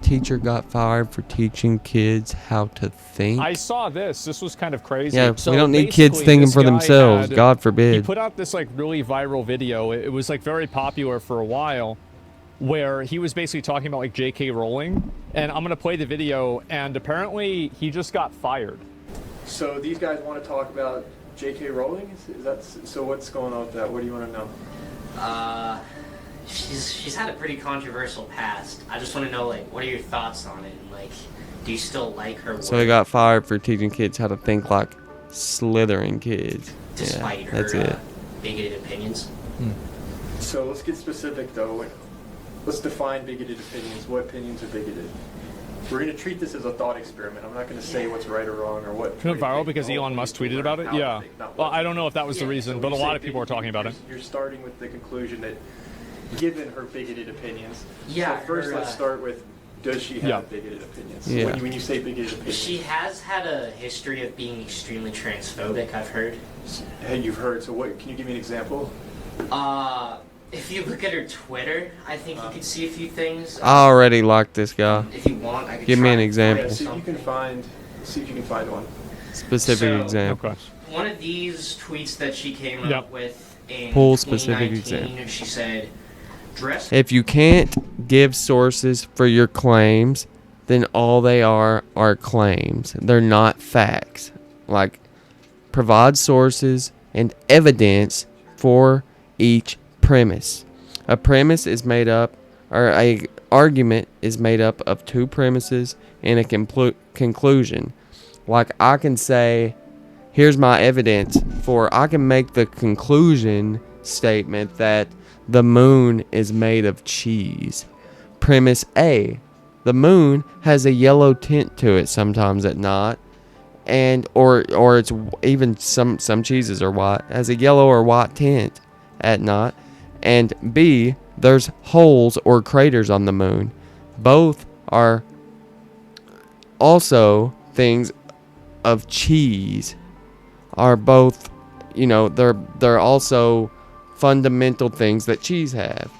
teacher got fired for teaching kids how to think. I saw this. This was kind of crazy. Yeah, so we don't need kids basically, thinking this for guy themselves. had- God He forbid. put out this like really viral video. It was like very popular for a while, where he was basically talking about like J.K. Rowling. And I'm gonna play the video. And apparently, he just got fired. So these guys want to talk about J.K. Rowling? Is that so? What's going on with that? What do you want to know? She's had a pretty controversial past. I just want to know, like, what are your thoughts on it? And, like, do you still like her work? So he got fired for teaching kids how to think like Slytherin kids. Despite that's her it. bigoted opinions. So let's get specific, though. Let's define bigoted opinions. What opinions are bigoted? We're going to treat this as a thought experiment. I'm not going to say what's right or wrong or what. It went viral because Elon Musk tweeted about it. Yeah. Well, I don't know if that was the reason, but a lot of people are talking about it. You're starting with the conclusion that, given her bigoted opinions. Yeah. So first, let's start with, does she have bigoted opinions? Yeah. When you say bigoted opinions. She has had a history of being extremely transphobic, I've heard. Hey, you've heard. So what? Can you give me an example? If you look at her Twitter, I think you can see a few things. I already like this guy. If you want, I could Give me try an to example. Yeah, find see if you something. can find. See if you can find one. Specific So- example. Okay. One of these tweets that she came Yep. up with in Pull specific 2019, example. she said, "Dress If you can't give sources for your claims, then all they are claims. They're not facts. Like, provide sources and evidence for each premise. A premise is made up, or a argument is made up of two premises and a conclusion. Like, I can say, here's my evidence for, I can make the conclusion statement that the moon is made of cheese. Premise A, the moon has a yellow tint to it sometimes at night, and or it's even some cheeses are white, has a yellow or white tint at night. And B, there's holes or craters on the moon. Both are also things of cheese. Are both, they're also fundamental things that cheese have.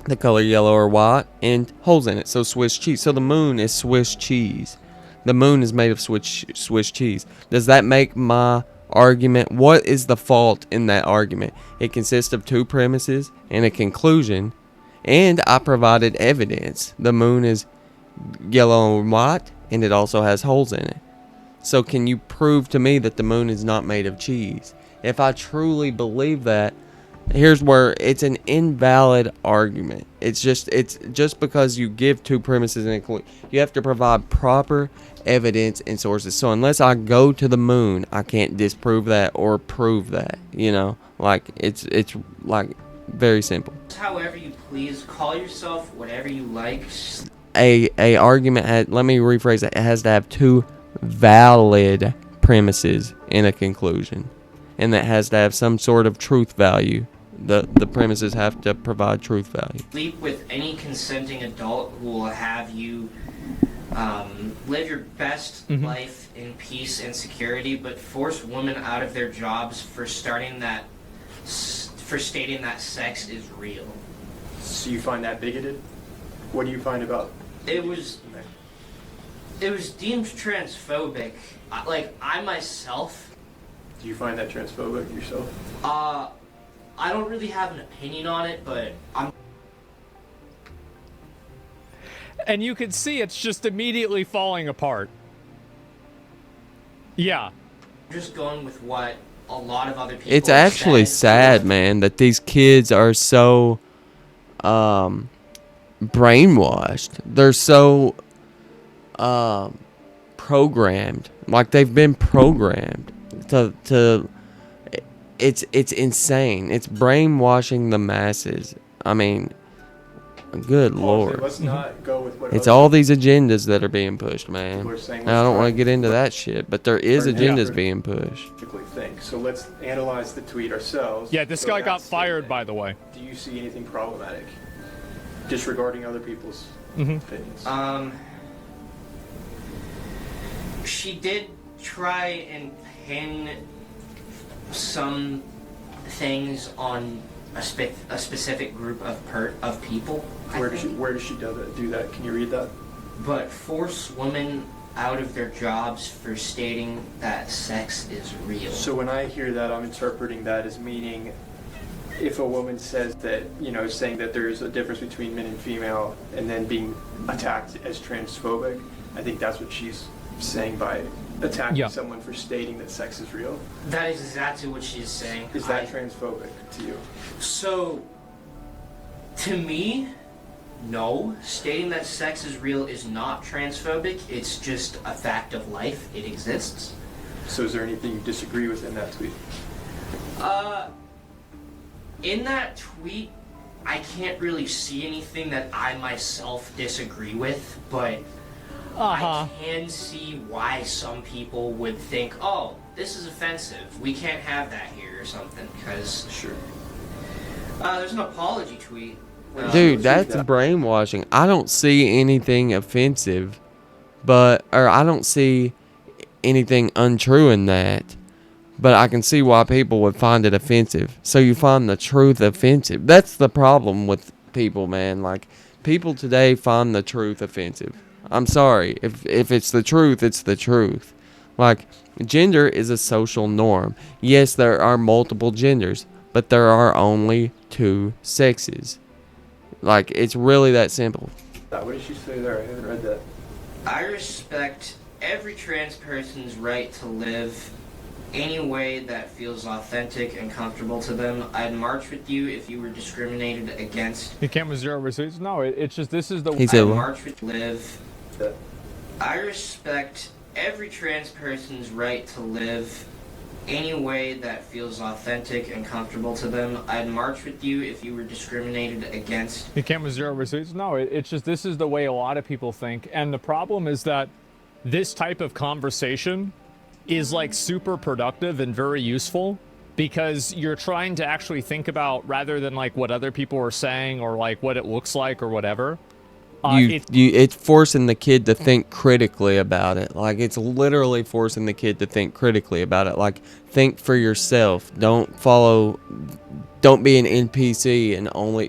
The color yellow or white and holes in it. So Swiss cheese. So the moon is Swiss cheese. The moon is made of Swiss cheese. Does that make my argument? What is the fault in that argument? It consists of two premises and a conclusion, and I provided evidence. The moon is yellow and white, and it also has holes in it. So can you prove to me that the moon is not made of cheese? If I truly believe that, here's where it's an invalid argument. It's just because you give two premises and you have to provide proper evidence and sources. So unless I go to the moon, I can't disprove that or prove that. Like it's like very simple. however you please, call yourself whatever you like." A argument let me rephrase it. It has to have two valid premises in a conclusion, and that has to have some sort of truth value. The premises have to provide truth value. Sleep with any consenting adult who will have you live your best life in peace and security, but force women out of their jobs for stating that sex is real. So you find that bigoted? What do you find about? It was deemed transphobic. I myself, Do you find that transphobic yourself? I don't really have an opinion on it, but I'm And you can see it's just immediately falling apart. Yeah. just going with what a lot of other people It's have actually said. sad, man, that these kids are so brainwashed. They're so programmed. Like, they've been programmed to it's insane. It's brainwashing the masses. I mean, good lord. Let's not go with what It's other all these agendas that are being pushed, man. people are saying. And I don't want to get into that shit, but there is agendas being pushed. Think. So let's analyze the tweet ourselves. Yeah, this So guy got that's fired, it. by the way. Do you see anything problematic? Disregarding other people's Mm-hmm. opinions. She did try and pin some things on a specific group of people. I Where think. does she do that? Can you read that? but force women out of their jobs for stating that sex is real. So when I hear that, I'm interpreting that as meaning if a woman says that, saying that there's a difference between men and female and then being attacked as transphobic, I think that's what she's saying by attacking someone for stating that sex is real. That is exactly what she's saying. Is that transphobic to you? So, to me, no. Stating that sex is real is not transphobic. It's just a fact of life. It exists. So is there anything you disagree with in that tweet? In that tweet, I can't really see anything that I myself disagree with, but I can see why some people would think, oh, this is offensive. We can't have that here or something, because Sure. There's an apology tweet. Dude, that's brainwashing. I don't see anything offensive, or I don't see anything untrue in that. But I can see why people would find it offensive. So you find the truth offensive. That's the problem with people, man. Like, people today find the truth offensive. I'm sorry. If it's the truth, it's the truth. Like, gender is a social norm. Yes, there are multiple genders, but there are only 2 sexes. Like, it's really that simple. What did she say there? I haven't read that. I respect every trans person's right to live any way that feels authentic and comfortable to them. I'd march with you if you were discriminated against. You can't with 0 receipts? No, it's just, this is the... I'd march with live. I respect every trans person's right to live any way that feels authentic and comfortable to them. I'd march with you if you were discriminated against. You can't with 0 receipts? No, it's just, this is the way a lot of people think. And the problem is that this type of conversation is like super productive and very useful because you're trying to actually think about, rather than like what other people are saying or like what it looks like or whatever. It's forcing the kid to think critically about it. Like, it's literally forcing the kid to think critically about it. Like, think for yourself. Don't be an NPC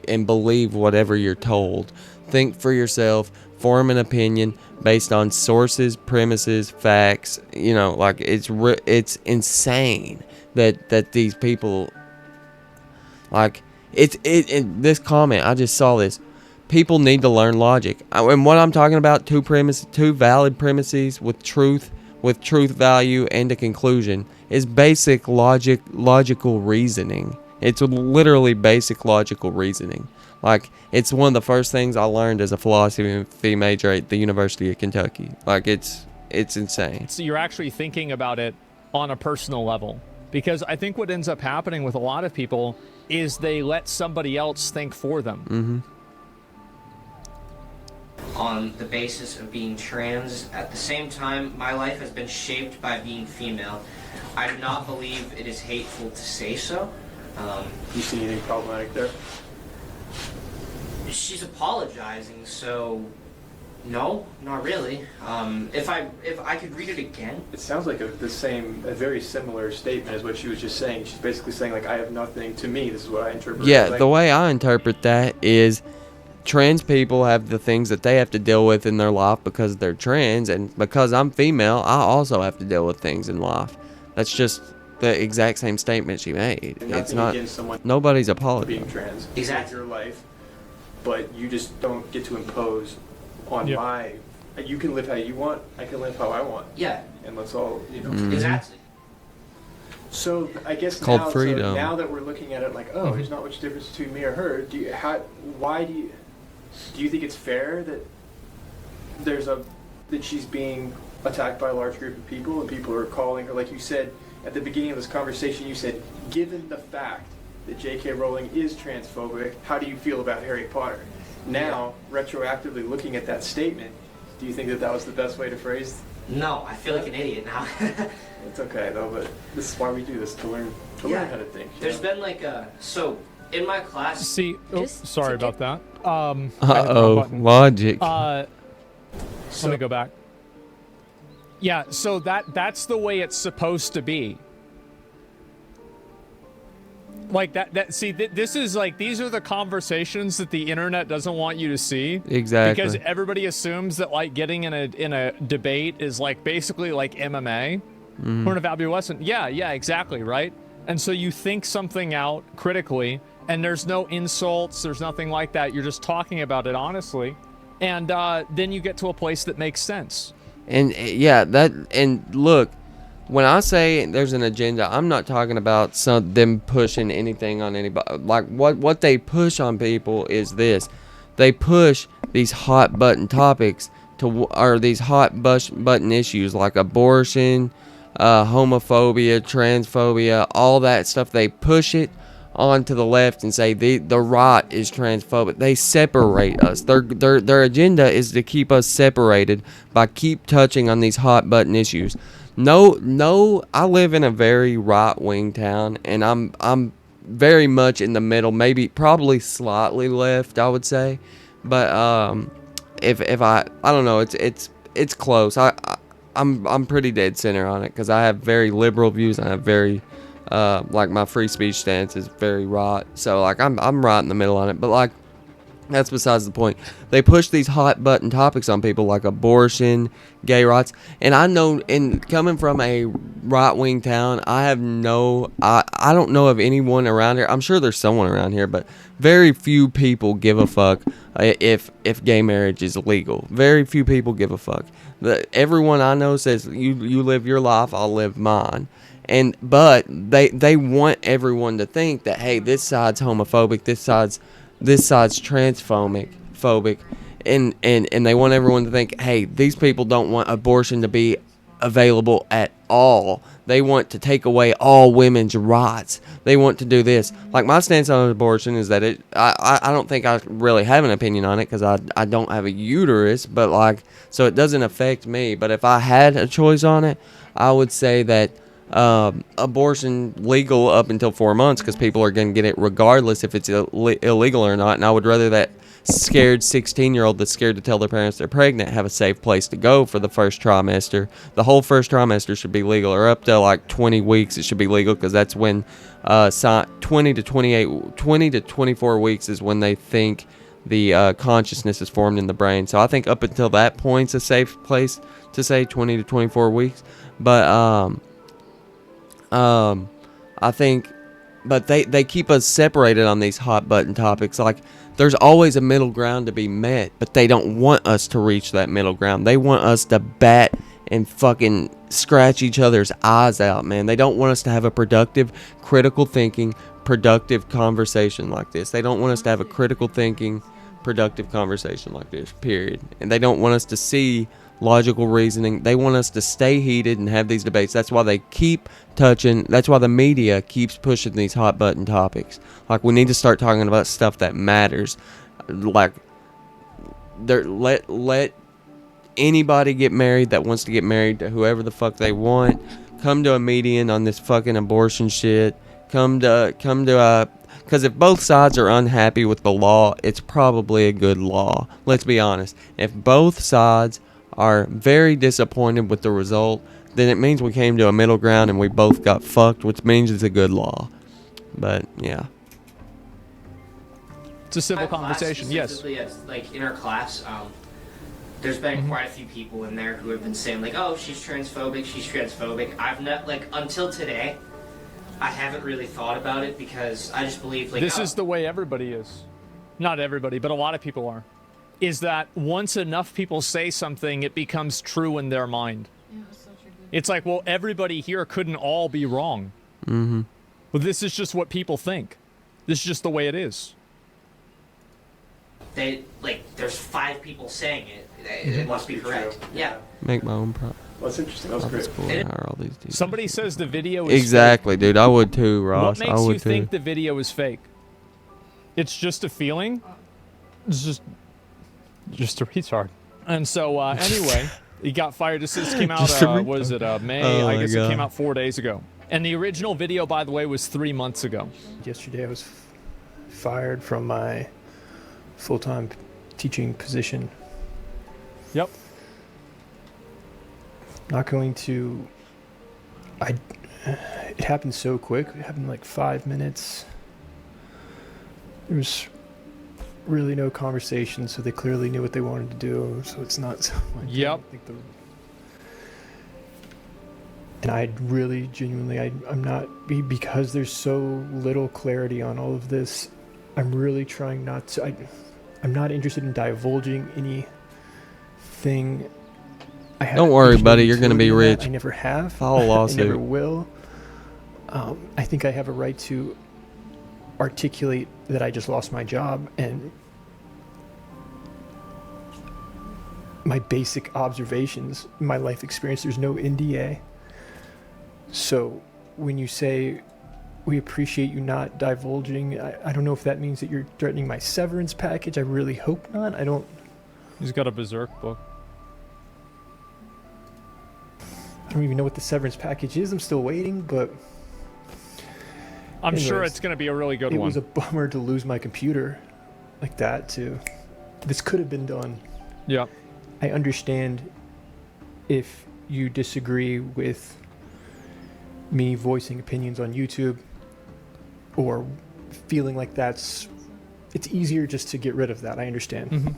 and believe whatever you're told. Think for yourself. Form an opinion based on sources, premises, facts. Like, it's insane that these people, like, in this comment, I just saw this. People need to learn logic. And what I'm talking about, 2 valid premises with truth value and a conclusion, is basic logical reasoning. It's literally basic logical reasoning. Like, it's one of the first things I learned as a philosophy major at the University of Kentucky. Like, it's insane. So you're actually thinking about it on a personal level. Because I think what ends up happening with a lot of people is they let somebody else think for them. Mm-hmm. On the basis of being trans. At the same time, my life has been shaped by being female. I do not believe it is hateful to say so. You see anything problematic there? She's apologizing, so no, not really. If I could read it again. It sounds like a very similar statement as what she was just saying. She's basically saying, like, I have nothing, to me, this is what I interpret. Yeah, the way I interpret that is trans people have the things that they have to deal with in their life because they're trans, and because I'm female, I also have to deal with things in life. That's just the exact same statement she made. It's not, nobody's apologizing. Being trans, exactly, your life, but you just don't get to impose on my. You can live how you want. I can live how I want. Yeah, and let's all, exactly. So I guess called freedom. So now that we're looking at it like, there's not much difference between me or her. Do you think it's fair that that she's being attacked by a large group of people and people are calling her, like you said at the beginning of this conversation, you said, given the fact that J.K. Rowling is transphobic, how do you feel about Harry Potter? Now, retroactively looking at that statement, do you think that was the best way to phrase? No, I feel like an idiot now. It's okay though, but this is why we do this, to learn how to think. There's been like in my class. See, sorry about that. Logic. Let me go back. Yeah, so that's the way it's supposed to be. Like see, this is like, these are the conversations that the internet doesn't want you to see. Exactly. Because everybody assumes that like getting in a debate is like basically like MMA. Point of lesson. Yeah, exactly, right? And so you think something out critically, and there's no insults, there's nothing like that. You're just talking about it honestly. And then you get to a place that makes sense. And and look, when I say there's an agenda, I'm not talking about them pushing anything on anybody. Like what they push on people is this: they push these hot button topics or these hot button issues like abortion, homophobia, transphobia, all that stuff. They push it onto the left and say the right is transphobic. They separate us. Their agenda is to keep us separated by keep touching on these hot button issues. No, I live in a very right-wing town, and I'm very much in the middle, probably slightly left, I would say. But if I don't know, it's close. I'm pretty dead center on it because I have very liberal views and I have very like my free speech stance is very right. So like I'm right in the middle on it, but like that's besides the point. They push these hot button topics on people like abortion, gay rights, and I know, in coming from a right wing town, I don't know of anyone around here. I'm sure there's someone around here, but very few people give a fuck if gay marriage is legal. Very few people give a fuck. Everyone I know says you live your life, I'll live mine. But they want everyone to think that, hey, this side's homophobic, this side's transphobic, and they want everyone to think, hey, these people don't want abortion to be available at all. They want to take away all women's rights. They want to do this. Like, my stance on abortion is that I don't think I really have an opinion on it because I don't have a uterus, but like, so it doesn't affect me. But if I had a choice on it, I would say that abortion legal up until 4 months because people are going to get it regardless if it's illegal or not. And I would rather that scared 16-year-old that's scared to tell their parents they're pregnant have a safe place to go for the first trimester. The whole first trimester should be legal, or up to like 20 weeks it should be legal, because that's when 20 to 24 weeks is when they think the consciousness is formed in the brain. So I think up until that point's a safe place to say 20 to 24 weeks. But I think, but they keep us separated on these hot button topics. Like, there's always a middle ground to be met, but they don't want us to reach that middle ground. They want us to bat and fucking scratch each other's eyes out, man. They don't want us to have a productive, critical thinking, productive conversation like this. They don't want us to have a critical thinking, productive conversation like this, period. And they don't want us to see logical reasoning. They want us to stay heated and have these debates. That's why they keep touching. That's why the media keeps pushing these hot button topics. Like, we need to start talking about stuff that matters. Like, let anybody get married that wants to get married to whoever the fuck they want. Come to a median on this fucking abortion shit. Come to because if both sides are unhappy with the law, it's probably a good law. Let's be honest. If both sides are very disappointed with the result, then it means we came to a middle ground and we both got fucked, which means it's a good law. But yeah, it's a civil conversation. Yes, like in our class, there's been quite a few people in there who have been saying like, oh, she's transphobic. I've not, like, until today, I haven't really thought about it because I just believe like this is the way everybody is. Not everybody, but a lot of people are. Is that once enough people say something, it becomes true in their mind. Yeah, it's like, well, everybody here couldn't all be wrong. Mm-hmm. But this is just what people think. This is just the way it is. There's 5 people saying it. It must be correct. Yeah. Make my own problem. Well, that's interesting. That was great. Cool. Hire all these dudes. Somebody says the video is exactly, fake. dude. I would too, Ross. What makes you think the video is fake? It's just a feeling. It's just a retard. And so anyway, he got fired. This came out. Was it May? Oh, I guess it came out 4 days ago. And the original video, by the way, was 3 months ago. Yesterday, I was fired from my full-time teaching position. Yep. Not going to. It happened so quick. It happened like 5 minutes. there was really no conversation, so they clearly knew what they wanted to do. So it's not so much. Yep. And I really, genuinely, I'm not, because there's so little clarity on all of this, I'm really trying not to, I'm not interested in divulging anything. Don't worry, buddy, you're going to be rich. I never have. File a lawsuit. I never will. I think I have a right to articulate that I just lost my job and my basic observations, my life experience. There's no NDA. So when you say we appreciate you not divulging, I don't know if that means that you're threatening my severance package. I really hope not. I don't. He's got a Berserk book. I don't even know what the severance package is. I'm still waiting, but I'm sure anyways, it's going to be a really good one. It was a bummer to lose my computer like that too. This could have been done. Yeah. I understand if you disagree with me voicing opinions on YouTube or feeling like it's easier just to get rid of that. I understand.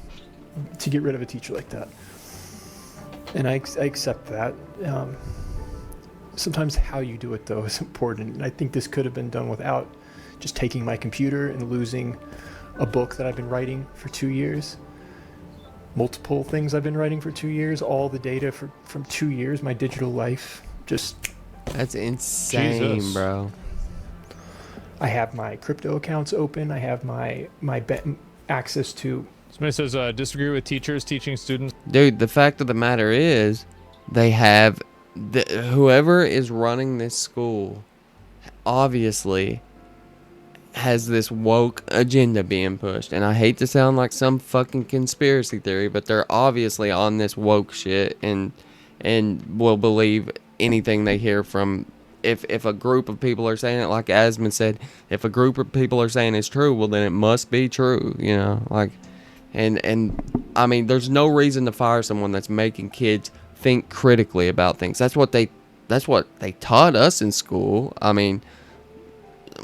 To get rid of a teacher like that. And I accept that. Sometimes how you do it, though, is important. And I think this could have been done without just taking my computer and losing a book that I've been writing for 2 years. Multiple things I've been writing for 2 years. All the data from 2 years, my digital life. Just... That's insane, Jesus. bro. I have my crypto accounts open. I have my access to... Somebody says, disagree with teachers teaching students. Dude, the fact of the matter is, they have... whoever is running this school obviously has this woke agenda being pushed. And I hate to sound like some fucking conspiracy theory, but they're obviously on this woke shit and will believe anything they hear from... If a group of people are saying it, like Asmon said, if a group of people are saying it's true, well, then it must be true, you know? Like, and I mean, there's no reason to fire someone that's making kids think critically about things. That's what they taught us in school. I mean,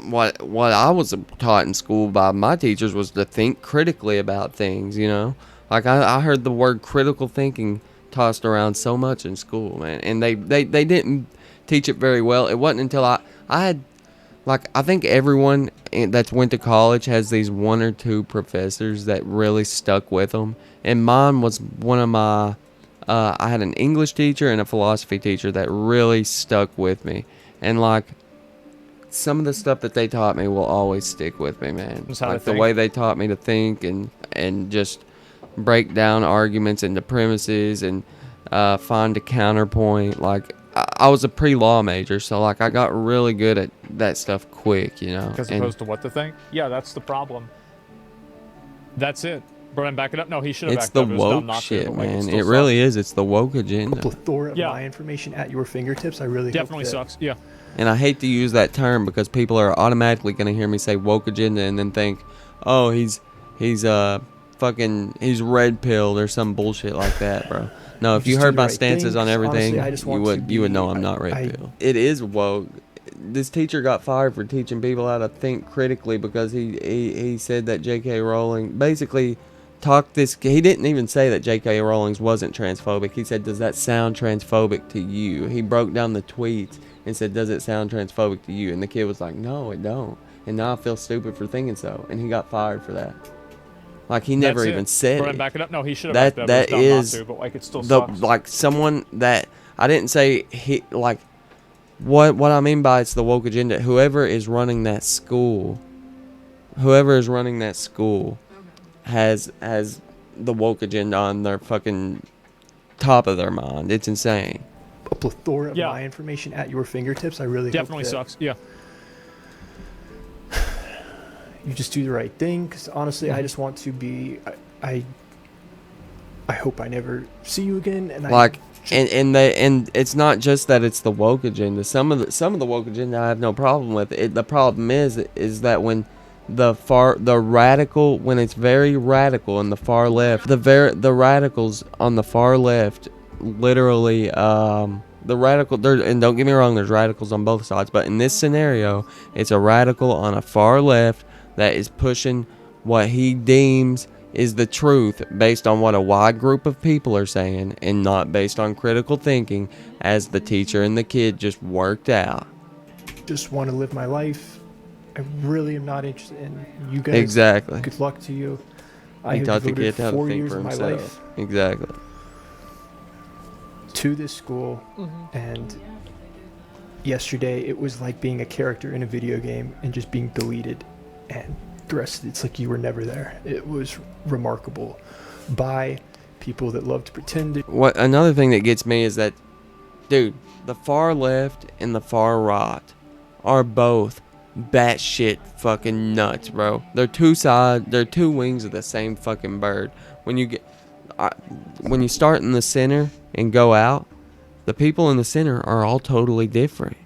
what I was taught in school by my teachers was to think critically about things, you know? Like, I heard the word critical thinking tossed around so much in school, man. And they didn't teach it very well. It wasn't until I had, like, I think everyone that's went to college has these one or two professors that really stuck with them. And mine was one of my... I had an English teacher and a philosophy teacher that really stuck with me. And, like, some of the stuff that they taught me will always stick with me, man. Like, the way they taught me to think and just break down arguments into premises and find a counterpoint. Like, I was a pre-law major, so, like, I got really good at that stuff quick, you know. As opposed to what to think? Yeah, that's the problem. That's it. Brian, back it up. No, he should have It's backed the up. It was dumb woke not to, shit, but, like, man. still It really sucks. is. It's the woke a agenda. plethora of Yeah. my information at your fingertips. I really Definitely hope that sucks. Yeah. And I hate to use that term because people are automatically going to hear me say woke agenda and then think, oh, he's red pilled or some bullshit like that, bro. No, if you Just do heard the my right stances thing. on everything, Honestly, I just want you would to know be- I'm not red I- pilled. It is woke. This teacher got fired for teaching people how to think critically because he said that J.K. Rowling basically talked this... He didn't even say that J.K. Rowling wasn't transphobic. He said, does that sound transphobic to you? He broke down the tweets and said, does it sound transphobic to you? And the kid was like, no, it don't. And now I feel stupid for thinking so. And he got fired for that. Like, he never That's even it. said Brian, it. back it up. No, he should have backed up. That It was dumb is not to, but, like, it still the sucks. like someone that I didn't say he like what I mean by it's the woke agenda. Whoever is running that school has the woke agenda on their fucking top of their mind. It's insane. a plethora of Yeah. my information at your fingertips. I really Definitely hope that sucks. Yeah. you just do the right thing, because honestly, I just want to be. I hope I never see you again. And Like, and it's not just that it's the woke agenda. Some of the woke agenda I have no problem with. The problem is that when the radical, when it's very radical in the far left, the radicals on the far left, literally, the radical there, and don't get me wrong, there's radicals on both sides, but in this scenario, it's a radical on a far left that is pushing what he deems is the truth based on what a wide group of people are saying and not based on critical thinking as the teacher and the kid just worked out. Just want to live my life. I really am not interested in you guys. Exactly. Good luck to you. I He have taught the devoted kid how to 4 think years for of my himself. life Exactly. to this school, and yesterday it was like being a character in a video game and just being deleted, and the rest it's like you were never there. It was remarkable by people that love to pretend to. What another thing that gets me is that, dude, the far left and the far right are both batshit fucking nuts, bro. They're two wings of the same fucking bird. When you start in the center and go out, the people in the center are all totally different.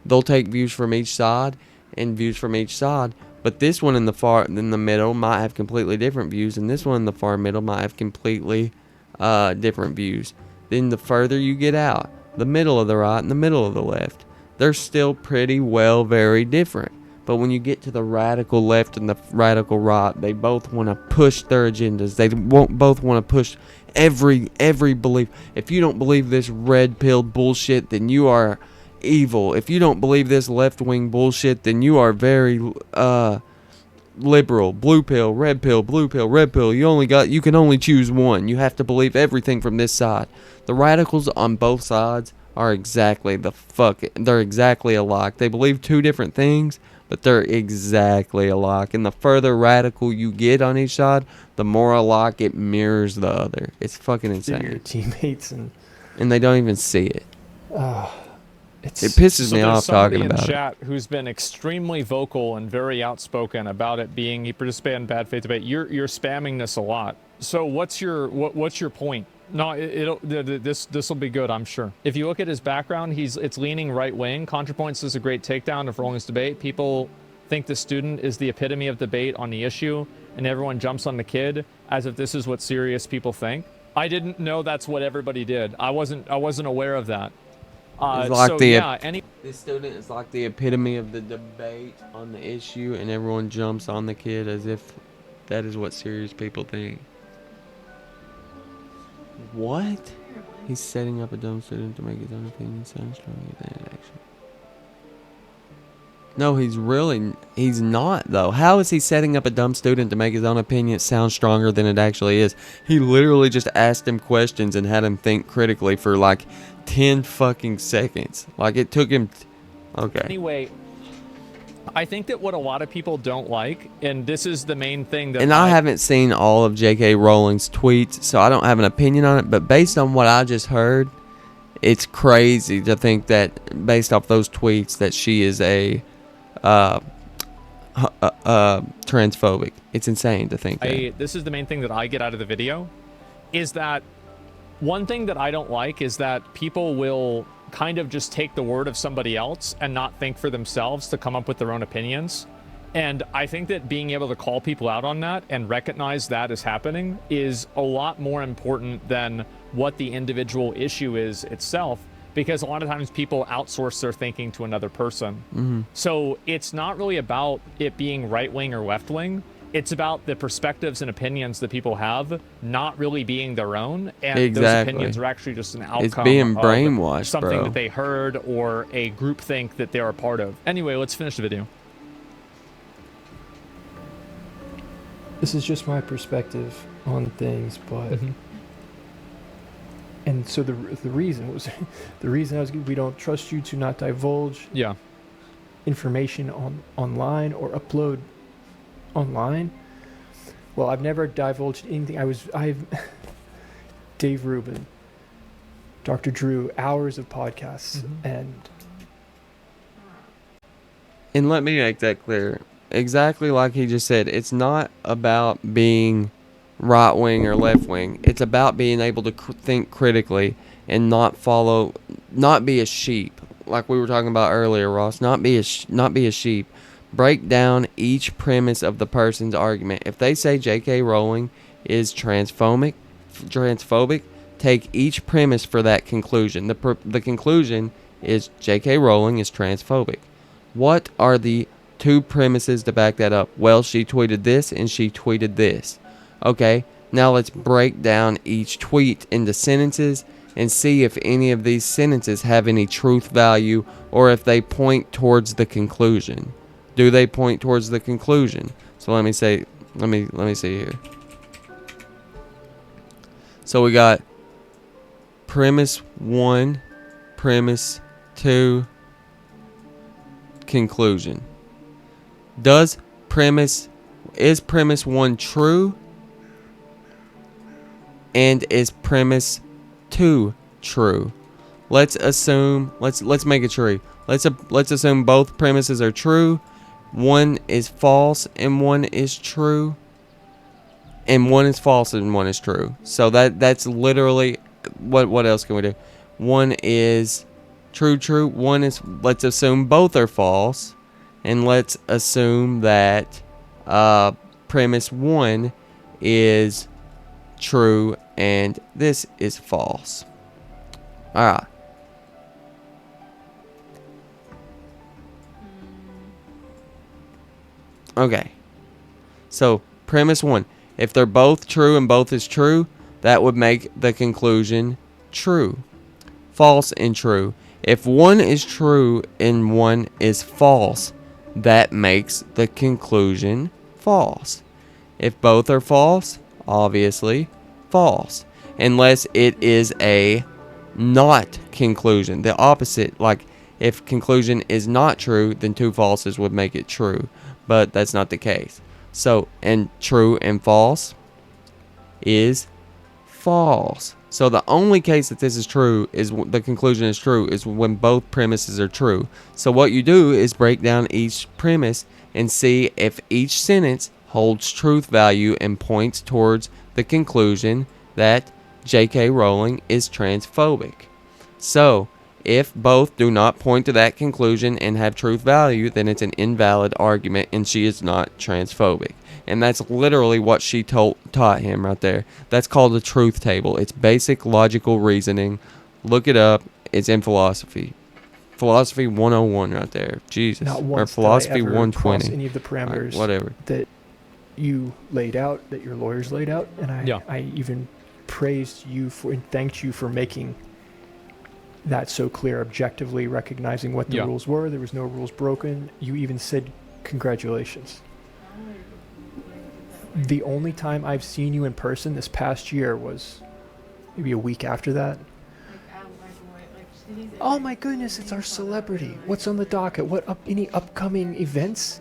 They'll take views from each side and views from each side, but this one in the middle might have completely different views, and this one in the far middle might have completely different views. Then the further you get out, the middle of the right and the middle of the left, they're still pretty well very different. But when you get to the radical left and the radical right, they both want to push their agendas. They both want to push every belief. If you don't believe this red pill bullshit, then you are evil. If you don't believe this left wing bullshit, then you are very liberal. Blue pill, red pill, blue pill, red pill. You can only choose one. You have to believe everything from this side. The radicals on both sides are they're exactly alike. They believe two different things, but they're exactly alike. And the further radical you get on each side, the more alike it mirrors the other. It's fucking Your insane. teammates and And they don't even see it. it's It pisses So me there's off somebody talking in about it. chat who's been extremely vocal and very outspoken about it being he participated in bad faith debate. You're spamming this a lot. So what's your point? No, this will be good, I'm sure. If you look at his background, it's leaning right wing. ContraPoints is a great takedown of Rowling's debate. People think the student is the epitome of debate on the issue, and everyone jumps on the kid as if this is what serious people think. I didn't know that's what everybody did. I wasn't aware of that. This student is like the epitome of the debate on the issue, and everyone jumps on the kid as if that is what serious people think. What? He's setting up a dumb student to make his own opinion sound stronger than it actually. No, he's not though. How is he setting up a dumb student to make his own opinion sound stronger than it actually is? He literally just asked him questions and had him think critically for like 10 fucking seconds. Like it took him. Okay. Anyway, I think that what a lot of people don't like, and this is the main thing that And I haven't seen all of J.K. Rowling's tweets, so I don't have an opinion on it. But based on what I just heard, it's crazy to think that, based off those tweets, that she is a transphobic. It's insane to think that. This is the main thing that I get out of the video, is that one thing that I don't like is that people will kind of just take the word of somebody else and not think for themselves to come up with their own opinions. And I think that being able to call people out on that and recognize that is happening is a lot more important than what the individual issue is itself, because a lot of times people outsource their thinking to another person. Mm-hmm. So it's not really about it being right-wing or left-wing. It's about the perspectives and opinions that people have not really being their own, and Exactly. those opinions are actually just an outcome It's being of brainwashed, something bro. that they heard or a group think that they're a part of. Anyway, let's finish the video. This is just my perspective on things, but and so the reason was we don't trust you to not divulge information online or upload online. Well, I've never divulged anything. I've Dave Rubin, Dr. Drew, hours of podcasts, And let me make that clear. Exactly like he just said, it's not about being right wing or left wing. It's about being able to think critically and not be a sheep, like we were talking about earlier, Ross. Not be a sheep. Break down each premise of the person's argument. If they say J.K. Rowling is transphobic, take each premise for that conclusion. The conclusion is J.K. Rowling is transphobic. What are the two premises to back that up. Well, she tweeted this and she tweeted this. Okay, now let's break down each tweet into sentences and see if any of these sentences have any truth value or if they point towards the conclusion. Do they point towards the conclusion? So let me see here. So we got premise 1, premise 2, conclusion. Is premise 1 true? And is premise 2 true? Let's make a tree. Let's assume both premises are true. One is false and one is true. And one is false and one is true. So that's literally what else can we do? One is true. One is, let's assume both are false. And let's assume that premise 1 is true and this is false. Alright. Okay. So, premise 1. If they're both true and both is true, that would make the conclusion true. False and true. If one is true and one is false, that makes the conclusion false. If both are false, obviously false. Unless it is a not conclusion. The opposite, like if conclusion is not true, then two falses would make it true. But that's not the case. So, and true and false is false. So the only case that this is true is the conclusion is true is when both premises are true. So what you do is break down each premise and see if each sentence holds truth value and points towards the conclusion that J.K. Rowling is transphobic. So if both do not point to that conclusion and have truth value, then it's an invalid argument and she is not transphobic. And that's literally what she taught him right there. That's called the truth table. It's basic logical reasoning. Look it up. It's in philosophy. Philosophy 101 right there. Jesus. Not once or philosophy did I ever 120. cross any of the parameters Whatever. that you laid out, that your lawyers laid out, and I even praised you for and thanked you for making that so clear, objectively recognizing what the rules were. There was no rules broken. You even said congratulations. The only time I've seen you in person this past year was maybe a week after that. Oh my goodness, it's our celebrity. What's on the docket? Any upcoming events?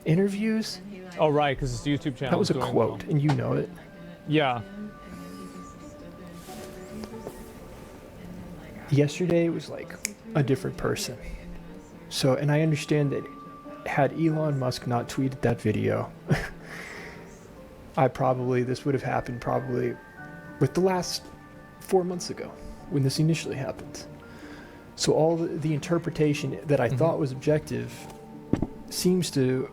Interviews? Oh, right, because it's YouTube channel. That was a quote, and you know it. Yeah. Yesterday it was like a different person. So, and I understand that had Elon Musk not tweeted that video, this would have happened probably with the last 4 months ago when this initially happened. So all the interpretation that I thought was objective seems to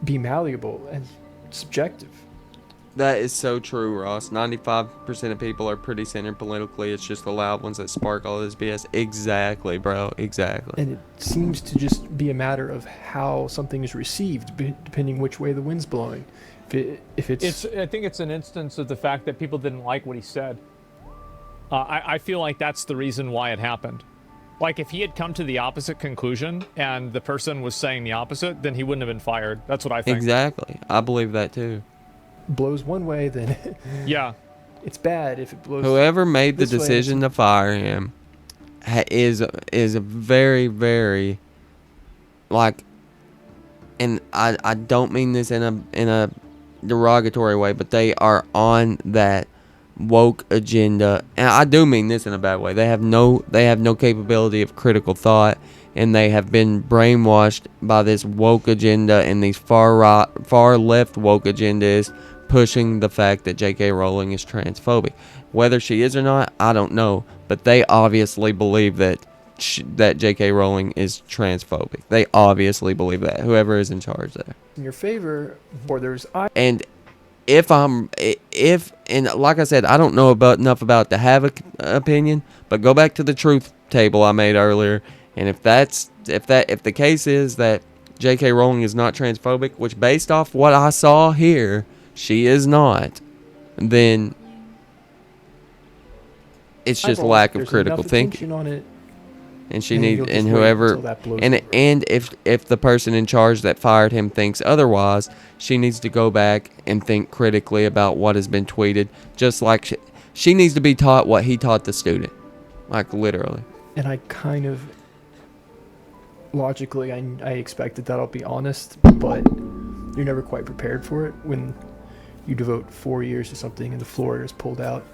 be malleable and subjective. That is so true, Ross. 95% of people are pretty centered politically. It's just the loud ones that spark all this BS. Exactly, bro. Exactly. And it seems to just be a matter of how something is received, depending which way the wind's blowing. If it's I think it's an instance of the fact that people didn't like what he said. I feel like that's the reason why it happened. Like, if he had come to the opposite conclusion and the person was saying the opposite, then he wouldn't have been fired. That's what I think. Exactly. I believe that too. blows one way, then yeah, it's bad. If it blows, whoever made the this way, decision to fire him is a very, very, like, and I don't mean this in a derogatory way, but they are on that woke agenda, and I do mean this in a bad way. They have no capability of critical thought, and they have been brainwashed by this woke agenda and these far left woke agendas pushing the fact that J.K. Rowling is transphobic. Whether she is or not, I don't know, but they obviously believe that J.K. Rowling is transphobic. They obviously believe that, whoever is in charge there. in your favor, or there's And if like I said, I don't know enough about to have an opinion, but go back to the truth table I made earlier, and if the case is that J.K. Rowling is not transphobic, which based off what I saw here, she is not, then it's just lack of critical thinking. On it, and she and needs, you'll just and wait whoever, until that blows and over. and if the person in charge that fired him thinks otherwise, she needs to go back and think critically about what has been tweeted. Just like she needs to be taught what he taught the student, like literally. And I kind of logically, I expected that, I'll be honest, but you're never quite prepared for it when you devote 4 years to something and the floor is pulled out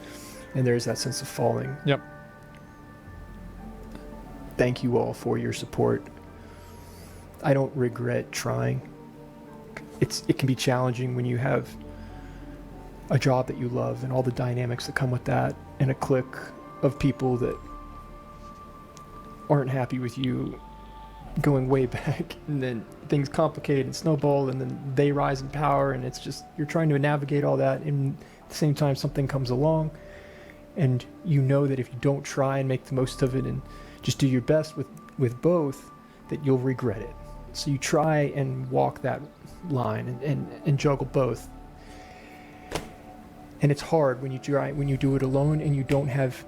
and there's that sense of falling. Yep. Thank you all for your support. I don't regret trying. It can be challenging when you have a job that you love and all the dynamics that come with that, and a clique of people that aren't happy with you going way back, and then things complicate and snowball, and then they rise in power, and it's just, you're trying to navigate all that, and at the same time something comes along, and you know that if you don't try and make the most of it and just do your best with both, that you'll regret it. So you try and walk that line and juggle both. And it's hard when you do it alone and you don't have,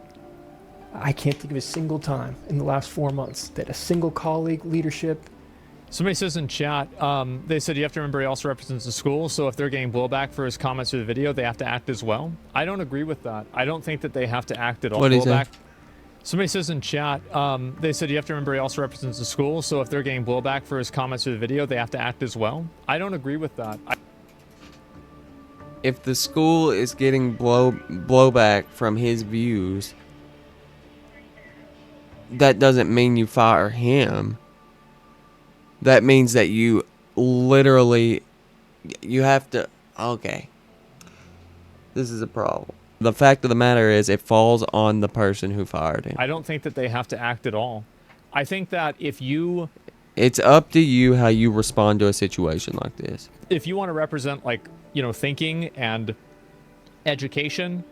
I can't think of a single time in the last 4 months that a single colleague, leadership. Somebody says in chat, they said you have to remember he also represents the school, so if they're getting blowback for his comments or the video, they have to act as well. I don't agree with that. I don't think that they have to act at all. What is blowback. it? Somebody says in chat, they said you have to remember he also represents the school, so if they're getting blowback for his comments or the video, they have to act as well. I don't agree with that. If the school is getting blowback from his views, that doesn't mean you fire him. That means that you literally, you have to, okay. This is a problem. The fact of the matter is, it falls on the person who fired him. I don't think that they have to act at all. I think that if you... It's up to you how you respond to a situation like this. If you want to represent, like, you know, thinking and education,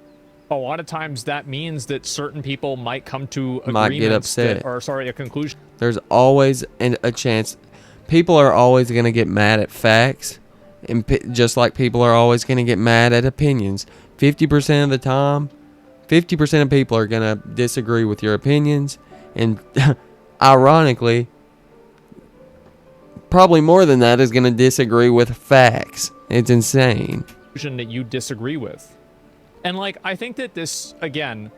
a lot of times that means that certain people might come to agreements Might get upset. a conclusion. There's always a chance. People are always going to get mad at facts, and just like people are always going to get mad at opinions. 50% of the time, 50% of people are going to disagree with your opinions, and ironically, probably more than that is going to disagree with facts. It's insane. That you disagree with. And, like, I think that this, again,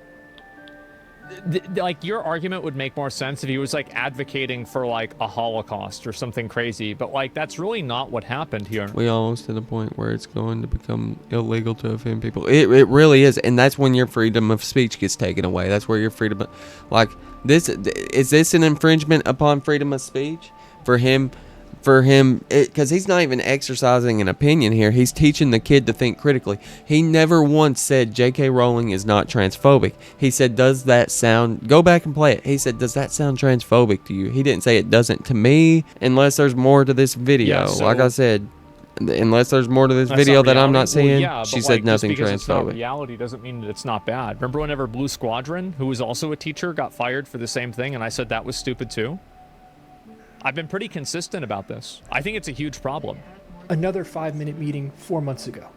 like, your argument would make more sense if he was, like, advocating for, like, a Holocaust or something crazy. But, like, that's really not what happened here. We almost to the point where it's going to become illegal to offend people. It really is. And that's when your freedom of speech gets taken away. That's where your freedom of, like, this, is this an infringement upon freedom of speech? For him, because he's not even exercising an opinion here. He's teaching the kid to think critically. He never once said J.K. Rowling is not transphobic. He said, does that sound, go back and play it. He said, does that sound transphobic to you? He didn't say it doesn't to me, unless there's more to this video. Yeah, so, like I said, unless there's more to this video that I'm not seeing, well, yeah, she but, said like, nothing just because it's not transphobic. reality doesn't mean that it's not bad. Remember whenever Blue Squadron, who was also a teacher, got fired for the same thing, and I said that was stupid too? I've been pretty consistent about this. I think it's a huge problem. Another 5-minute meeting 4 months ago.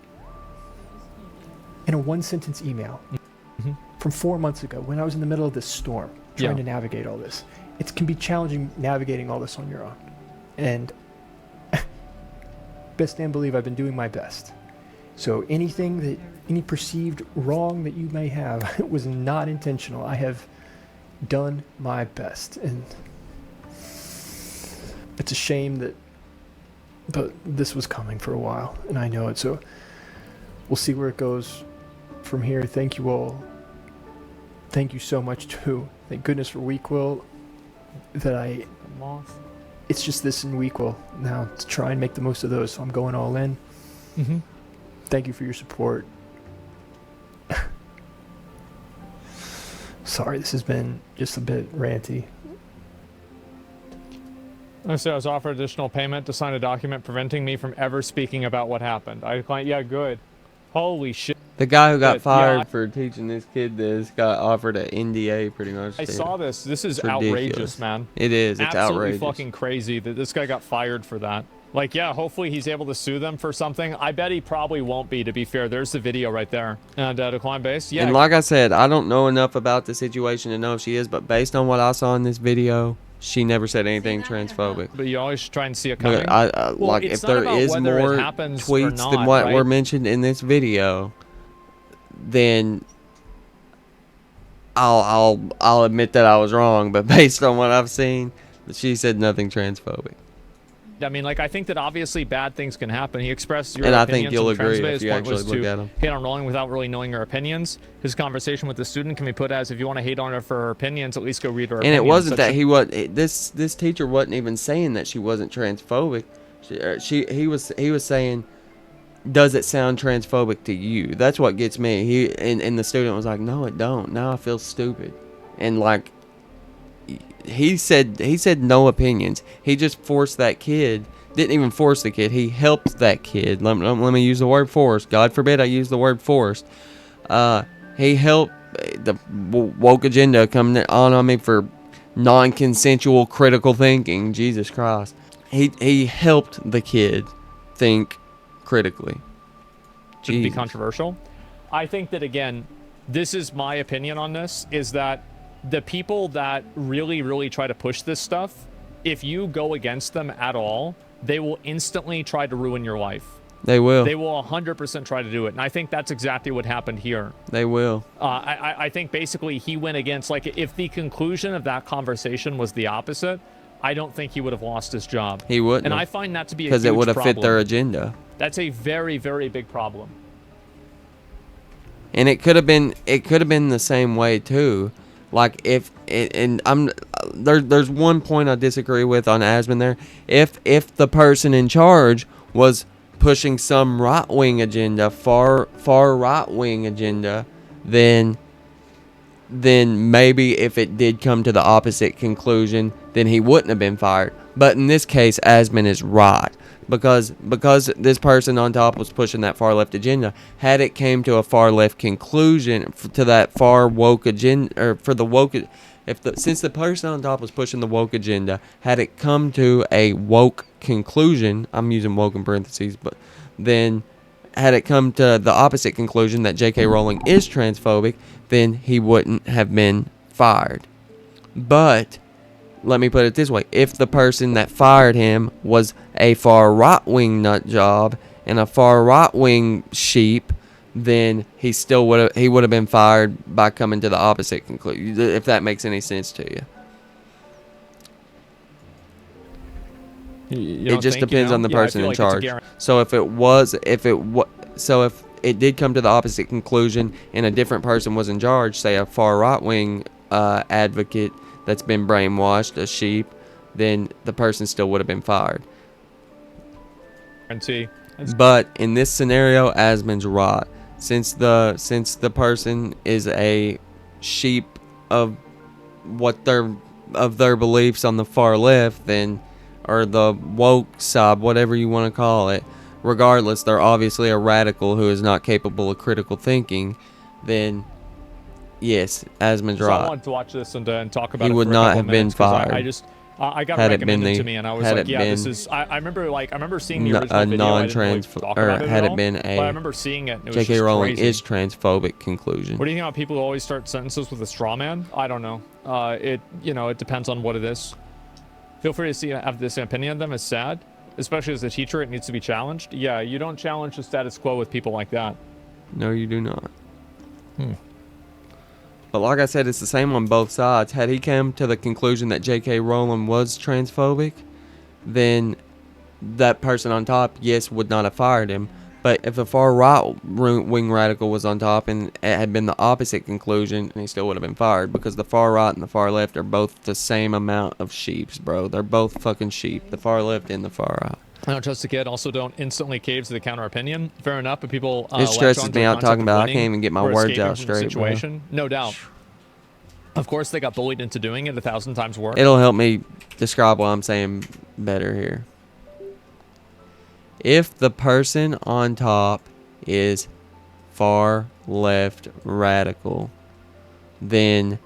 In a 1-sentence email from 4 months ago when I was in the middle of this storm trying to navigate all this. It can be challenging navigating all this on your own. And best damn believe I've been doing my best. So any perceived wrong that you may have was not intentional. I have done my best. And it's a shame but this was coming for a while, and I know it, so we'll see where it goes from here. Thank you all. Thank you so much, too. Thank goodness for Weekwill it's just this in Weekwill now to try and make the most of those, so I'm going all in. Thank you for your support. Sorry, this has been just a bit ranty. I said I was offered additional payment to sign a document preventing me from ever speaking about what happened. I declined. Yeah, good. Holy shit. The guy who got But, fired yeah, for teaching this kid this got offered an NDA pretty much. I too. saw this. This is It's ridiculous. outrageous, man. It is. It's Absolutely outrageous. fucking crazy that this guy got fired for that. Like, yeah, hopefully he's able to sue them for something. I bet he probably won't be, to be fair. There's the video right there. And decline base, yeah. And like I said, I don't know enough about the situation to know if she is, but based on what I saw in this video, she never said anything transphobic. But you always try and see it coming. Look, Well, like it's if not there about is whether it more happens or tweets not, than what right? were mentioned in this video, then I'll admit that I was wrong. But based on what I've seen, she said nothing transphobic. I mean, like, I think that obviously bad things can happen. He expressed your And I opinions think you'll on agree Transphobic. if His you point was actually look to at him. hate on Rowling without really knowing her opinions. His conversation with the student can be put as, if you want to hate on her for her opinions, at least go read her And opinions. it wasn't Such that he was. This teacher wasn't even saying that she wasn't transphobic. He was saying, does it sound transphobic to you? That's what gets me. And the student was like, no, it don't. Now I feel stupid. And like, he said no opinions. He just forced that kid. Didn't even force the kid. He helped that kid. Let me use the word forced. God forbid I use the word forced. He helped the woke agenda come on me for non-consensual critical thinking. Jesus Christ. He helped the kid think critically. to be Jeez. controversial. I think that, again, this is my opinion on this, is that the people that really, really try to push this stuff, if you go against them at all, they will instantly try to ruin your life. They will. They will 100% try to do it. And I think that's exactly what happened here. They will. I think basically he went against, like, if the conclusion of that conversation was the opposite, I don't think he would have lost his job. He wouldn't. And I find that to be a because huge it would have problem. fit their agenda. That's a very, very big problem. And it could have been the same way too. Like if it, and I'm there's one point I disagree with on Asmon there. If the person in charge was pushing some right wing agenda, far right wing agenda, then maybe if it did come to the opposite conclusion, then he wouldn't have been fired. But in this case, Asmon is right. Because this person on top was pushing that far left agenda. Had it came to a far left conclusion to that far woke agenda, or for the woke, since the person on top was pushing the woke agenda, had it come to a woke conclusion, I'm using woke in parentheses, but then had it come to the opposite conclusion that J.K. Rowling is transphobic, then he wouldn't have been fired. But let me put it this way. If the person that fired him was a far right-wing nut job and a far right-wing sheep, then he would have been fired by coming to the opposite conclusion, if that makes any sense to you. It just depends on the person in charge. So if it did come to the opposite conclusion and a different person was in charge, say a far right-wing advocate that's been brainwashed, a sheep, then the person still would have been fired. But in this scenario, Asmon's right. Since the person is a sheep of their beliefs on the far left, then, or the woke side, whatever you want to call it, regardless, they're obviously a radical who is not capable of critical thinking, then yes, Asmon's right. I wanted to watch this and talk about it. He would for a not couple have been minutes, 'cause fired. I got Had it been recommended the- to me, and I was had like, it yeah, been this is. I remember seeing the a original video. I didn't really non-trans, talk or about it had at it all, been but I a remember seeing it. And it was J.K. just Rowling crazy. is transphobic conclusion. What do you think about people who always start sentences with a straw man? I don't know. It depends on what it is. Feel free to have this opinion of them. It's sad, especially as a teacher. It needs to be challenged. Yeah, you don't challenge the status quo with people like that. No, you do not. But like I said, it's the same on both sides. Had he come to the conclusion that J.K. Rowling was transphobic, then that person on top, yes, would not have fired him. But if a far right-wing radical was on top and it had been the opposite conclusion, he still would have been fired, because the far right and the far left are both the same amount of sheeps, bro. They're both fucking sheep, the far left and the far right. I don't trust the kid. Also, don't instantly cave to the counter opinion. Fair enough, but people. It stresses me out talking about. I can't even get my words out straight, bro. No doubt. Of course, they got bullied into doing it 1,000 times worse. It'll help me describe what I'm saying better here. If the person on top is far left radical, then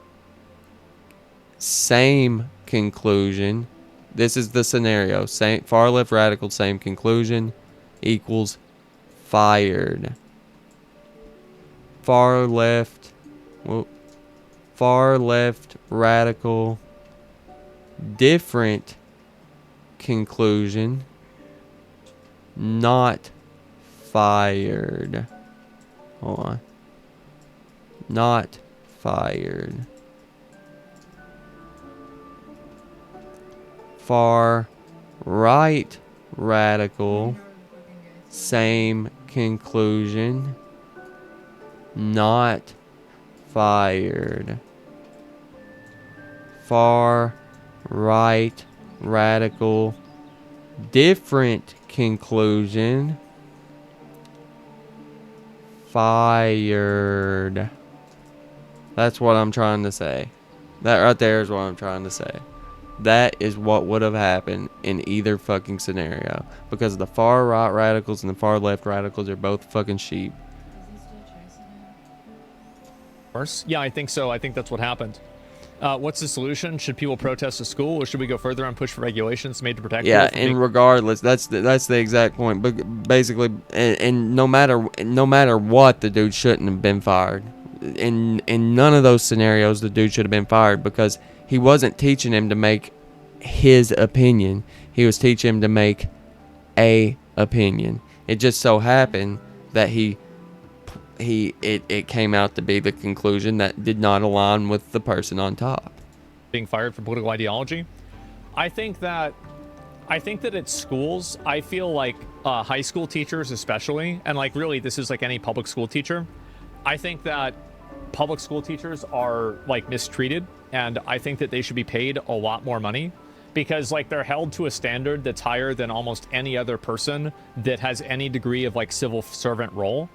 same conclusion. This is the scenario. Same far left radical, same conclusion equals fired. Far left radical, different conclusion, not fired. Hold on. Not fired. Far right radical, same conclusion, not fired. Far right radical, different conclusion, fired. That's what I'm trying to say. That right there is what I'm trying to say. That is what would have happened in either fucking scenario. Because the far right radicals and the far left radicals are both fucking sheep. Yeah, I think so. I think that's what happened. What's the solution? Should people protest the school, or should we go further and push for regulations made to protect Yeah, people from and regardless, that's the exact point. But basically, and no matter what, the dude shouldn't have been fired. In none of those scenarios, the dude should have been fired because he wasn't teaching him to make his opinion. He was teaching him to make a opinion. It just so happened that it came out to be the conclusion that did not align with the person on top. being fired for political ideology? I think that at schools, I feel like high school teachers especially, and like really this is like any public school teacher, I think that public school teachers are like mistreated, and I think that they should be paid a lot more money because like they're held to a standard that's higher than almost any other person that has any degree of like civil servant role.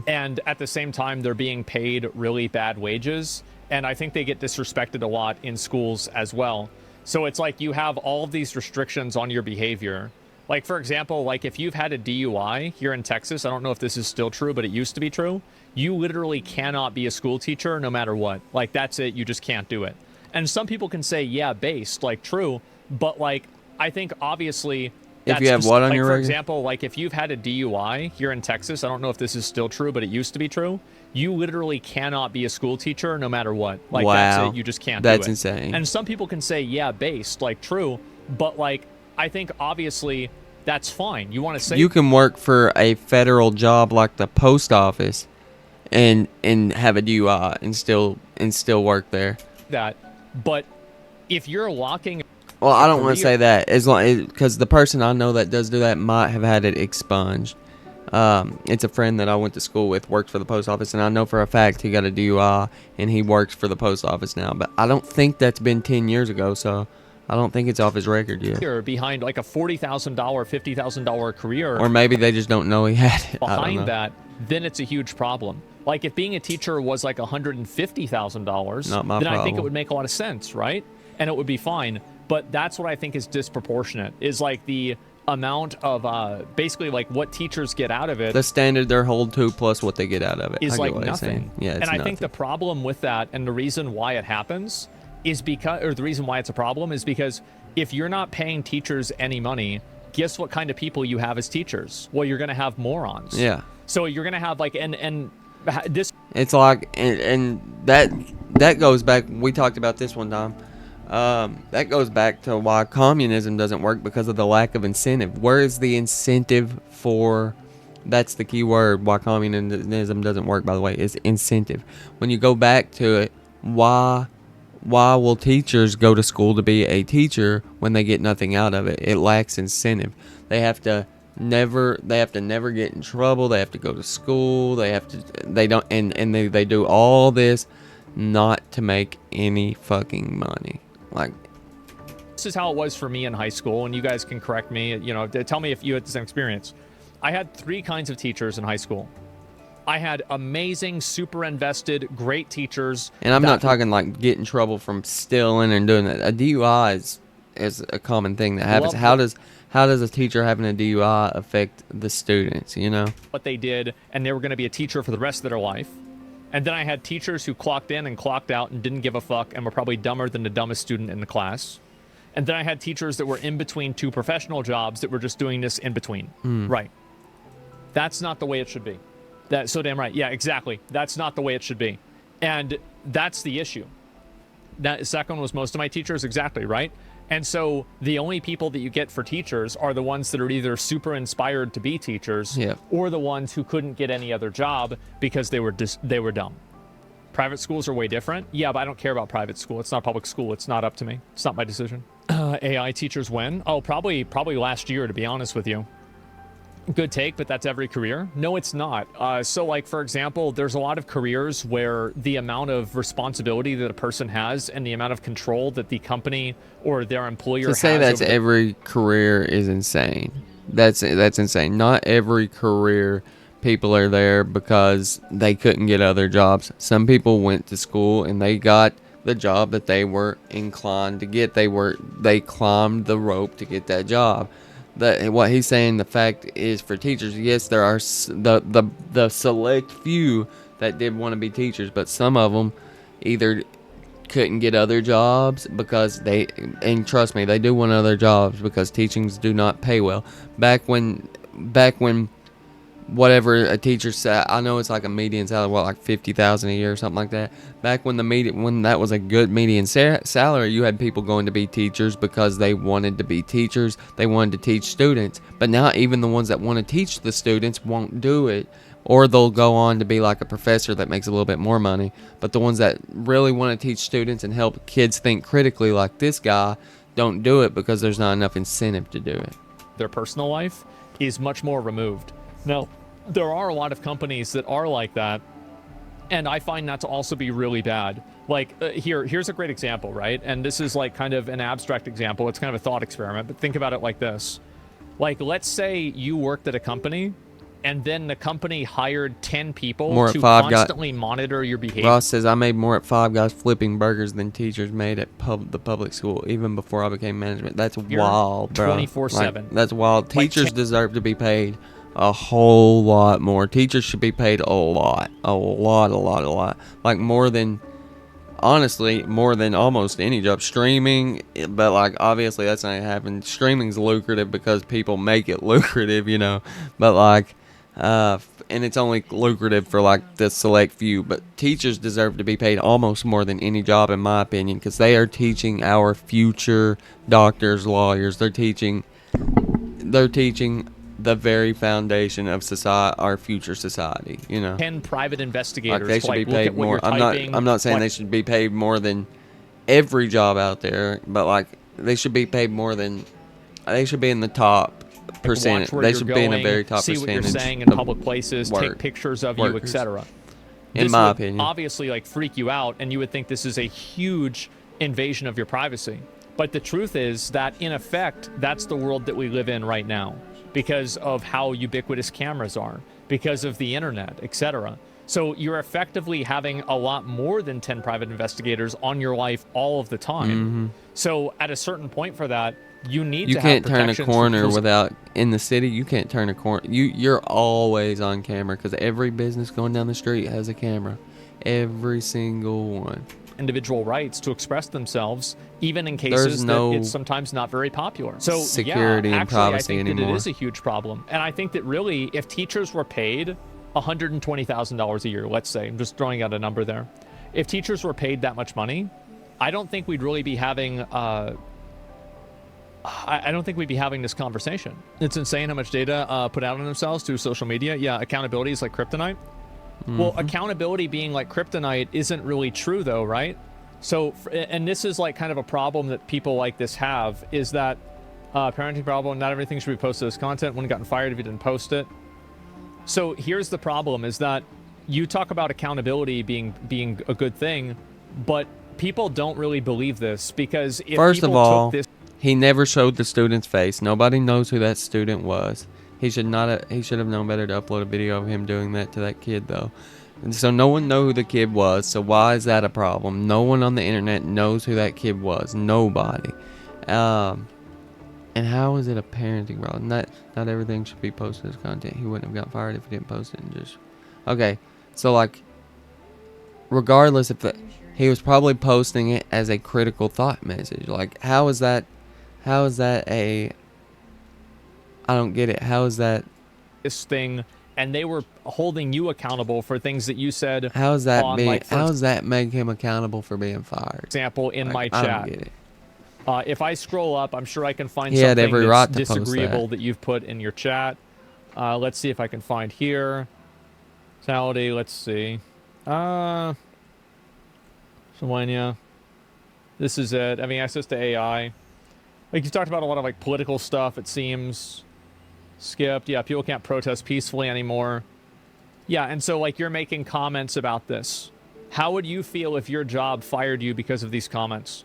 And at the same time, they're being paid really bad wages. And I think they get disrespected a lot in schools as well. So it's like you have all of these restrictions on your behavior. Like, for example, like if you've had a DUI here in Texas, I don't know if this is still true, but it used to be true. You literally cannot be a school teacher no matter what. Like, that's it. You just can't do it. And some people can say, yeah, based, like, true. But, like, I think obviously that's if you have what on like, your for record? example, like if you've had a DUI here in Texas, I don't know if this is still true, but it used to be true. You literally cannot be a school teacher no matter what. Like, that's Wow. it. You just can't That's do it. insane. And some people can say, yeah, based, like, true. But, like, I think obviously that's fine. You want to say You can work for a federal job like the post office and have a DUI and still work there. that, but if you're locking Well, I don't want to career- say that as long because the person I know that does do that might have had it expunged. It's a friend that I went to school with, worked for the post office, and I know for a fact he got a DUI and he works for the post office now. But I don't think that's been 10 years ago, so I don't think it's off his record yet. behind like a $40,000, $50,000 career Or maybe they just don't know he had it. I don't know. behind that, then it's a huge problem. Like if being a teacher was like $150,000, Not my then I think it problem. would make a lot of sense, right? And it would be fine. But that's what I think is disproportionate, is like the amount of basically like what teachers get out of it. The standard they're held to plus what they get out of it. Is I get like what you're saying. nothing. Yeah, it's and I nothing. think the problem with that, and the reason why it happens, is because, or the reason why it's a problem is because if you're not paying teachers any money, guess what kind of people you have as teachers? Well, you're going to have morons. Yeah. So you're going to have like, and this It's like, and that goes back. We talked about this one time. That goes back to why communism doesn't work, because of the lack of incentive. Where is the incentive for? That's the key word. Why communism doesn't work, by the way, is incentive. When you go back to it, why will teachers go to school to be a teacher when they get nothing out of it? It lacks incentive. They have to never get in trouble. They have to go to school. They do all this not to make any fucking money. Like, this is how it was for me in high school, and you guys can correct me, you know, tell me if you had the same experience. I had 3 kinds of teachers in high school. I had amazing, super invested, great teachers. and I'm that- not talking like get in trouble from stealing and doing that. A DUI is a common thing that happens. Well, how does a teacher having a DUI affect the students, you know? what they did, and they were going to be a teacher for the rest of their life. And then I had teachers who clocked in and clocked out and didn't give a fuck and were probably dumber than the dumbest student in the class. And then I had teachers that were in between two professional jobs that were just doing this in between. Right. That's not the way it should be. That's so damn right. Yeah, exactly. That's not the way it should be. And that's the issue. That second was most of my teachers, exactly, right? And so the only people that you get for teachers are the ones that are either super inspired to be teachers, or the ones who couldn't get any other job because they were dumb. Private schools are way different. Yeah, but I don't care about private school. It's not public school. It's not up to me. It's not my decision. AI teachers when? Oh, probably last year, to be honest with you. Good take, but that's every career? No, it's not. So, like, for example, there's a lot of careers where the amount of responsibility that a person has and the amount of control that the company or their employer has. To say that's every career is insane. That's insane. Not every career people are there because they couldn't get other jobs. Some people went to school and they got the job that they were inclined to get. They climbed the rope to get that job. What he's saying, the fact is, for teachers, yes, there are the select few that did want to be teachers, but some of them either couldn't get other jobs because and trust me, they do want other jobs because teachings do not pay well. Back when whatever a teacher said, I know it's like a median salary, like $50,000 a year or something like that. Back when when that was a good median salary, you had people going to be teachers because they wanted to be teachers. They wanted to teach students. But now even the ones that want to teach the students won't do it, or they'll go on to be like a professor that makes a little bit more money. But the ones that really want to teach students and help kids think critically, like this guy, don't do it because there's not enough incentive to do it. Their personal life is much more removed. Now, there are a lot of companies that are like that, and I find that to also be really bad. Like, here's a great example, right? And this is like kind of an abstract example. It's kind of a thought experiment, but think about it like this. Like, let's say you worked at a company, and then the company hired 10 people to constantly monitor your behavior. Ross says, I made more at Five Guys flipping burgers than teachers made at the public school, even before I became management. That's wild, bro. 24/7. Like, that's wild. Teachers deserve to be paid a whole lot more. Teachers should be paid a lot. Like honestly, more than almost any job. Streaming, but like obviously that's not happening. Streaming's lucrative because people make it lucrative, you know. But like, and it's only lucrative for like the select few. But teachers deserve to be paid almost more than any job, in my opinion, because they are teaching our future doctors, lawyers. They're teaching the very foundation of society, our future society, you know. 10 private investigators. Like they should be paid more. I'm not saying they should be paid more than every job out there, but like they should be paid more than. They should be in the top percentage. They should be in a very top percentage. See what you're saying in public places. Take pictures of you, etc. In my opinion, obviously, like freak you out, and you would think this is a huge invasion of your privacy. But the truth is that in effect, that's the world that we live in right now, because of how ubiquitous cameras are, because of the internet, etc. So you're effectively having a lot more than 10 private investigators on your life all of the time. Mm-hmm. So at a certain point for that, you need to have You can't turn a corner without, in the city, you can't turn a corner. You're always on camera because every business going down the street has a camera. Every single one. Individual rights to express themselves, even in cases that it's sometimes not very popular. So security and privacy I think anymore. that it is a huge problem. And I think that really, if teachers were paid $120,000 a year, let's say, I'm just throwing out a number there. If teachers were paid that much money, I don't think we'd really be having I don't think we'd be having this conversation. It's insane how much data put out on themselves through social media. Yeah, accountability is like kryptonite. Mm-hmm. Well, accountability being like kryptonite isn't really true, though, right? So, and this is like kind of a problem that people like this have, is that parenting problem, not everything should be posted as content. Wouldn't have gotten fired if you didn't post it. So here's the problem, is that you talk about accountability being a good thing, but people don't really believe this, because if First of all, took this, he never showed the student's face. Nobody knows who that student was. He should have known better to upload a video of him doing that to that kid, though. And so no one knew who the kid was. So why is that a problem? No one on the internet knows who that kid was. Nobody. And how is it a parenting problem? Not everything should be posted as content. He wouldn't have got fired if he didn't post it and just... Okay, so like, regardless if he was probably posting it as a critical thought message. Like, how is that a... I don't get it. How is that... This thing, and they were holding you accountable for things that you said. How is that how for does that make him accountable for being fired? example, in my I chat. don't get it. If I scroll up, I'm sure I can find He had something every that's right to post disagreeable that. that you've put in your chat. Let's see if I can find here. Saudi, let's see. Selenia. This is it. Having access to AI. Like, you talked about a lot of, like, political stuff, it seems. Skipped. Yeah, people can't protest peacefully anymore. Yeah, and so, like, you're making comments about this. How would you feel if your job fired you because of these comments?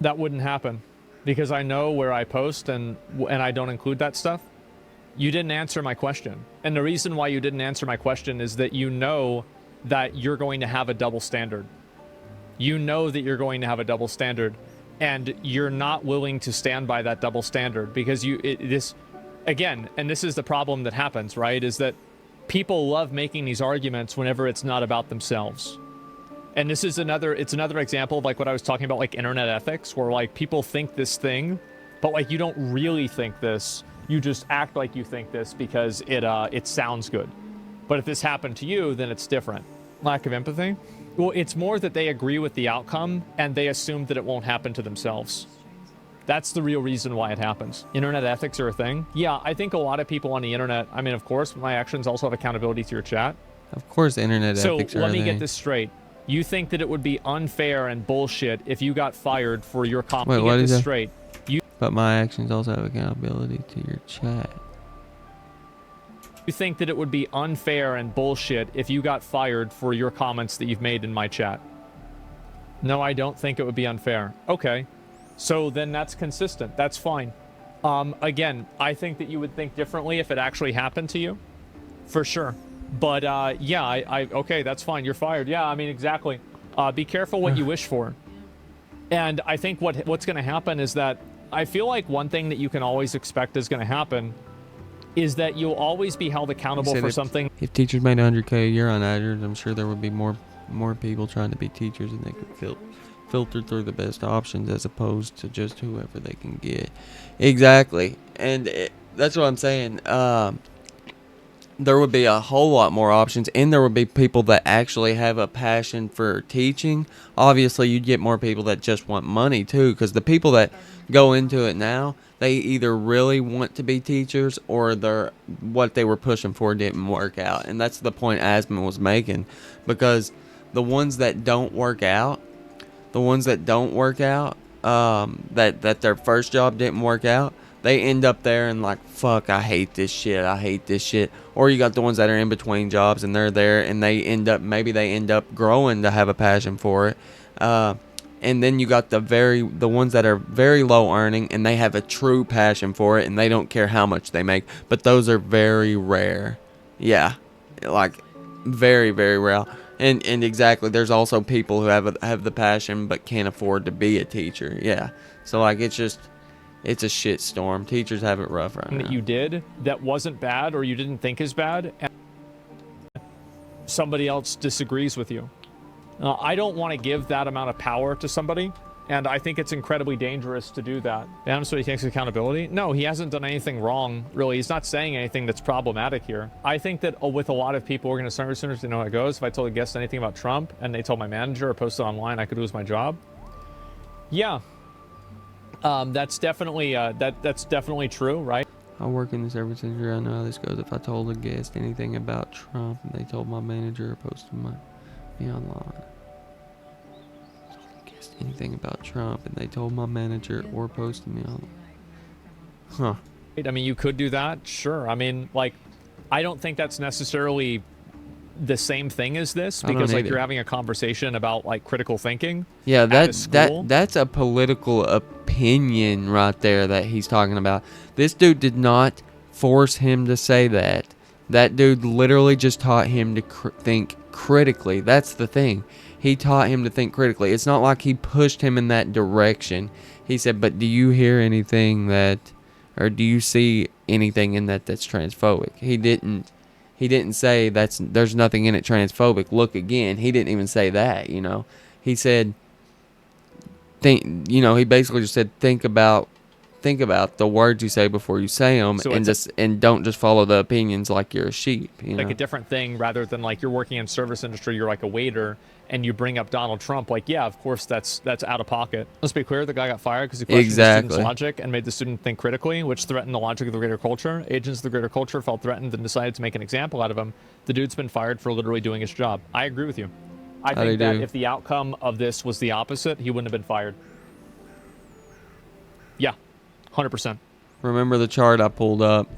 That wouldn't happen. Because I know where I post and I don't include that stuff. You didn't answer my question. And the reason why you didn't answer my question is that you know that you're going to have a double standard. You know that you're going to have a double standard. And you're not willing to stand by that double standard. Because again, and this is the problem that happens, right? Is that people love making these arguments whenever it's not about themselves. And this is another example of, like, what I was talking about, like, internet ethics, where, like, people think this thing, but, like, you don't really think this. You just act like you think this because it sounds good. But if this happened to you, then it's different. Lack of empathy? Well, it's more that they agree with the outcome and they assume that it won't happen to themselves. That's the real reason why it happens. Internet ethics are a thing. Yeah, I think a lot of people on the internet, I mean, of course, my actions also have accountability to your chat. Of course, internet ethics are So let me there. get this straight. You think that it would be unfair and bullshit if you got fired for your comment. Wait, what get is this that? straight. But my actions also have accountability to your chat. You think that it would be unfair and bullshit if you got fired for your comments that you've made in my chat. No, I don't think it would be unfair. Okay. So then that's consistent. That's fine. Again, I think that you would think differently if it actually happened to you. For sure. But, yeah, okay, that's fine. You're fired. Yeah, I mean, exactly. Be careful what you wish for. And I think what's going to happen is that I feel like one thing that you can always expect is going to happen is that you'll always be held accountable for something. If teachers made 100K a year on Azure, I'm sure there would be more people trying to be teachers, and they could filter through the best options as opposed to just whoever they can get. Exactly. And that's what I'm saying. There would be a whole lot more options, and there would be people that actually have a passion for teaching. Obviously, you'd get more people that just want money, too, because the people that go into it now, they either really want to be teachers or what they were pushing for didn't work out. And that's the point Asmon was making, because the ones that don't work out, that their first job didn't work out, they end up there and like, fuck, I hate this shit. Or you got the ones that are in between jobs and they're there and maybe they end up growing to have a passion for it. And then you got the ones that are very low earning and they have a true passion for it and they don't care how much they make. But those are very rare. Yeah, like very, very rare. And exactly, there's also people who have the passion but can't afford to be a teacher. Yeah, so like it's a shit storm. Teachers have it rough right now. That you did that wasn't bad or you didn't think is bad, and somebody else disagrees with you. I don't want to give that amount of power to somebody, and I think it's incredibly dangerous to do that. And so he takes accountability? No, he hasn't done anything wrong, really. He's not saying anything that's problematic here. I think that with a lot of people, we're going to start as soon as they know how it goes. If I told a guest anything about Trump and they told my manager or posted online, I could lose my job. Yeah. That's definitely true, right? I work in the service industry. I know how this goes. If I told a guest anything about Trump and they told my manager or posted me online. Anything about Trump and they told my manager or posted me online. Huh. I mean, you could do that, sure. I mean, like, I don't think that's necessarily the same thing as this, because like you're having a conversation about like critical thinking. Yeah, that's a political opinion right there that he's talking about. This dude did not force him to say that. That dude literally just taught him to think critically. That's the thing. He taught him to think critically. It's not like he pushed him in that direction. He said, but do you hear anything that, or do you see anything in that that's transphobic? He didn't say there's nothing in it transphobic. Look again. He didn't even say that, you know. He said, he basically just said, think about the words you say before you say them, So and don't just follow the opinions like you're a sheep. Like a different thing, rather than like you're working in service industry, you're like a waiter, and you bring up Donald Trump. Like, yeah, of course that's out of pocket. Let's be clear: the guy got fired because he questioned the student's logic and made the student think critically, which threatened the logic of the greater culture. Agents of the greater culture felt threatened and decided to make an example out of him. The dude's been fired for literally doing his job. I agree with you. I think that if the outcome of this was the opposite, he wouldn't have been fired. Yeah, 100%. Remember the chart I pulled up?